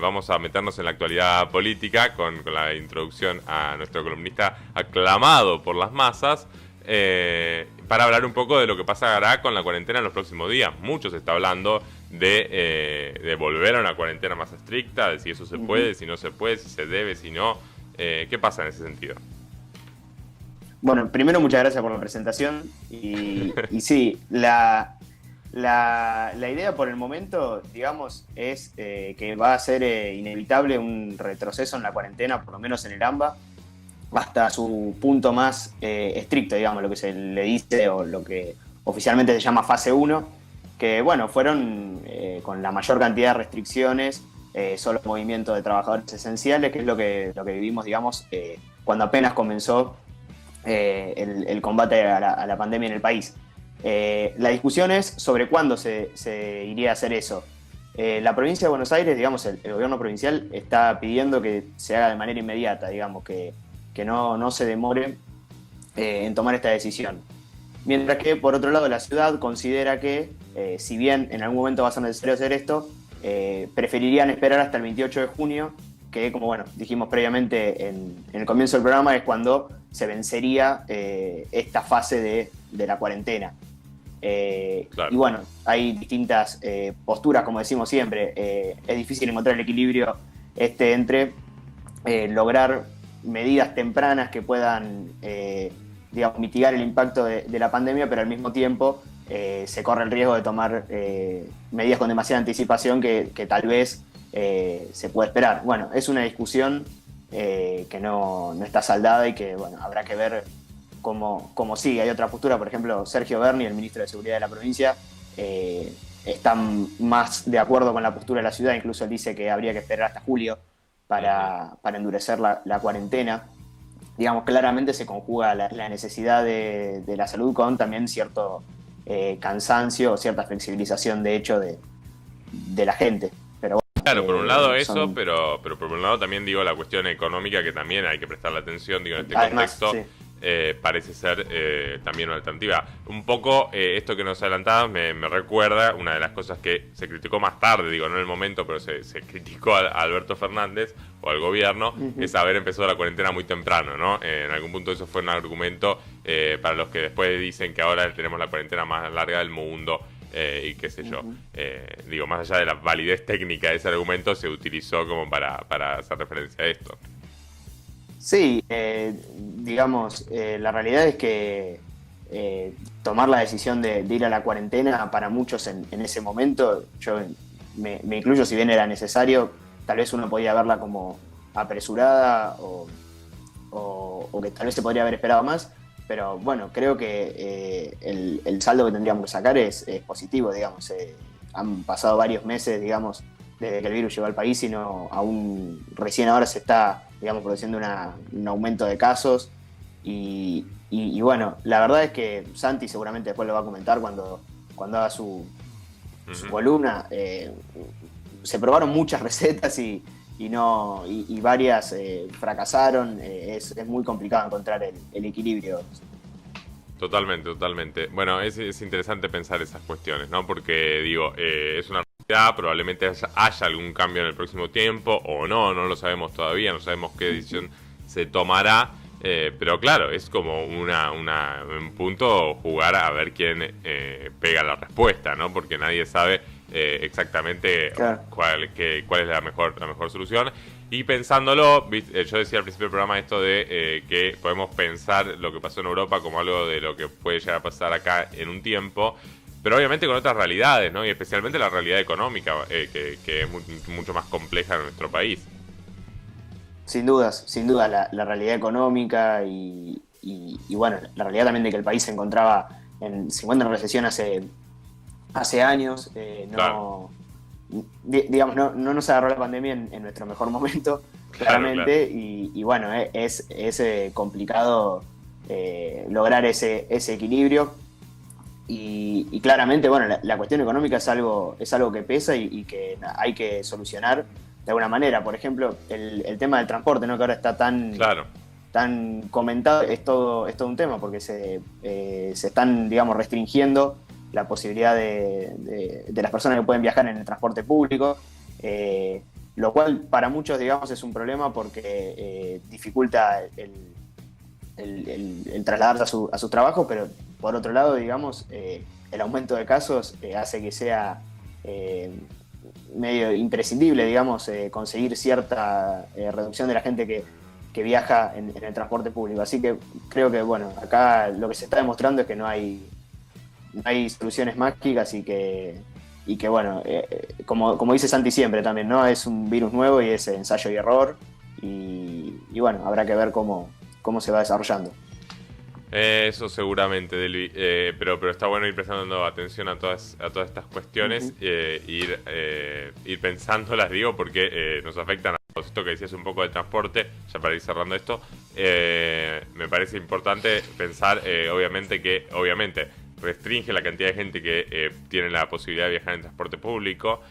Vamos a meternos en la actualidad política con la introducción a nuestro columnista aclamado por las masas, para hablar un poco de lo que pasará con la cuarentena en los próximos días. Mucho se está hablando de volver a una cuarentena más estricta, de si eso se puede, si no se puede, si se debe, si no. ¿Qué pasa en ese sentido? Bueno, primero muchas gracias por la presentación y sí, la idea por el momento, digamos, es que va a ser inevitable un retroceso en la cuarentena, por lo menos en el AMBA, hasta su punto más estricto, digamos, lo que se le dice o lo que oficialmente se llama fase uno, que bueno, fueron con la mayor cantidad de restricciones, solo movimiento de trabajadores esenciales, que es lo que vivimos, digamos, cuando apenas comenzó el combate a la pandemia en el país. La discusión es sobre cuándo se iría a hacer eso. La provincia de Buenos Aires, digamos, el gobierno provincial está pidiendo que se haga de manera inmediata, digamos, que no se demore en tomar esta decisión. Mientras que, por otro lado, la ciudad considera que, si bien en algún momento va a ser necesario hacer esto, preferirían esperar hasta el 28 de junio, que, como bueno, dijimos previamente en el comienzo del programa, es cuando se vencería esta fase de la cuarentena. Claro. Y bueno, hay distintas posturas, como decimos siempre. Es difícil encontrar el equilibrio entre lograr medidas tempranas que puedan digamos, mitigar el impacto de la pandemia, pero al mismo tiempo se corre el riesgo de tomar medidas con demasiada anticipación que tal vez se puede esperar. Bueno, es una discusión que no está saldada y que bueno, habrá que ver cómo sigue. Hay otra postura, por ejemplo, Sergio Berni, el ministro de Seguridad de la provincia, están más de acuerdo con la postura de la ciudad, incluso él dice que habría que esperar hasta julio para endurecer la cuarentena. Digamos, claramente se conjuga la necesidad de la salud con también cierto cansancio o cierta flexibilización, de hecho, de la gente. Pero Claro, por un lado eso, son, pero por un lado también digo la cuestión económica, que también hay que prestarle atención, digo, en este además, contexto. sí. Parece ser también una alternativa. Un poco esto que nos adelantabas me recuerda una de las cosas que se criticó más tarde, digo, no en el momento, pero se criticó a Alberto Fernández o al gobierno, es haber empezado la cuarentena muy temprano, ¿no? En algún punto eso fue un argumento para los que después dicen que ahora tenemos la cuarentena más larga del mundo. Y qué sé yo, digo, más allá de la validez técnica de ese argumento, se utilizó como para hacer referencia a esto. Sí, digamos, la realidad es que tomar la decisión de ir a la cuarentena para muchos en ese momento, yo me incluyo, si bien era necesario, tal vez uno podía verla como apresurada o que tal vez se podría haber esperado más, pero bueno, creo que el saldo que tendríamos que sacar es positivo, digamos. Han pasado varios meses, digamos, desde que el virus llegó al país y no, aún recién ahora se está, digamos, produciendo un aumento de casos y bueno, la verdad es que Santi seguramente después lo va a comentar cuando haga su columna. Se probaron muchas recetas y varias fracasaron. Es muy complicado encontrar el equilibrio. Totalmente, totalmente. Bueno, es interesante pensar esas cuestiones, ¿no? Porque, digo, es una realidad, probablemente haya algún cambio en el próximo tiempo, o no lo sabemos todavía, no sabemos qué decisión se tomará, pero claro, es como un punto jugar a ver quién pega la respuesta, ¿no? Porque nadie sabe exactamente Claro. cuál es la mejor solución. Y pensándolo, yo decía al principio del programa esto de que podemos pensar lo que pasó en Europa como algo de lo que puede llegar a pasar acá en un tiempo, pero obviamente con otras realidades, ¿no? Y especialmente la realidad económica, que es mucho más compleja en nuestro país. Sin duda la realidad económica y bueno, la realidad también de que el país se encuentra en recesión hace años. Claro, Digamos, no nos agarró la pandemia en nuestro mejor momento, claro, claro. claramente, y bueno, es complicado lograr ese equilibrio. Y claramente, bueno, la cuestión económica es algo que pesa y que hay que solucionar de alguna manera. Por ejemplo, el tema del transporte, ¿no? Que ahora está Claro. tan comentado, es todo un tema, porque se están, digamos, restringiendo la posibilidad de las personas que pueden viajar en el transporte público. lo cual para muchos, digamos, es un problema porque dificulta el trasladarse a su trabajo, pero por otro lado, digamos, el aumento de casos hace que sea medio imprescindible, digamos, conseguir cierta reducción de la gente que viaja en el transporte público. Así que creo que, bueno, acá lo que se está demostrando es que no hay soluciones mágicas y que bueno, como dice Santi siempre también, ¿no? Es un virus nuevo y es ensayo y error y bueno, habrá que ver cómo se va desarrollando. Eso seguramente, Delvi. Pero está bueno ir prestando atención a todas estas cuestiones, ir pensándolas, digo, porque nos afectan a todos. Esto que decías un poco de transporte, ya para ir cerrando esto, me parece importante pensar, obviamente, restringe la cantidad de gente que tiene la posibilidad de viajar en transporte público,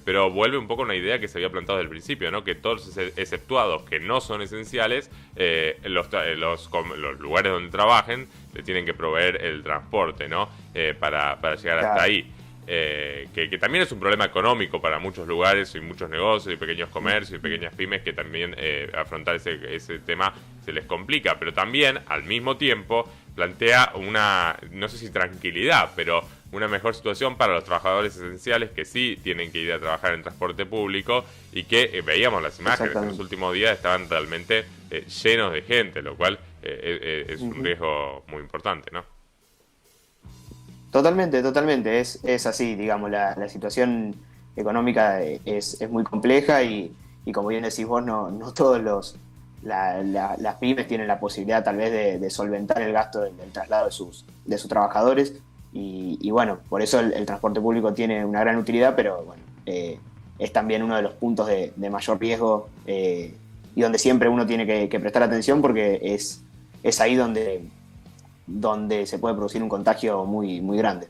pero vuelve un poco a una idea que se había plantado desde el principio, ¿no? Que todos los exceptuados que no son esenciales, los lugares donde trabajen le tienen que proveer el transporte, ¿no? Para llegar hasta ahí. Que también es un problema económico para muchos lugares y muchos negocios y pequeños comercios y pequeñas pymes que también afrontar ese tema se les complica, pero también al mismo tiempo plantea no sé si tranquilidad, pero una mejor situación para los trabajadores esenciales que sí tienen que ir a trabajar en transporte público y que veíamos las imágenes en los últimos días, estaban realmente llenos de gente, lo cual es un riesgo muy importante, ¿no? Totalmente, es así, digamos, la situación económica es muy compleja y como bien decís vos, no todos las pymes tienen la posibilidad tal vez de solventar el gasto del traslado de sus trabajadores y bueno, por eso el transporte público tiene una gran utilidad, pero bueno, es también uno de los puntos de mayor riesgo y donde siempre uno tiene que prestar atención porque es ahí donde se puede producir un contagio muy, muy grande.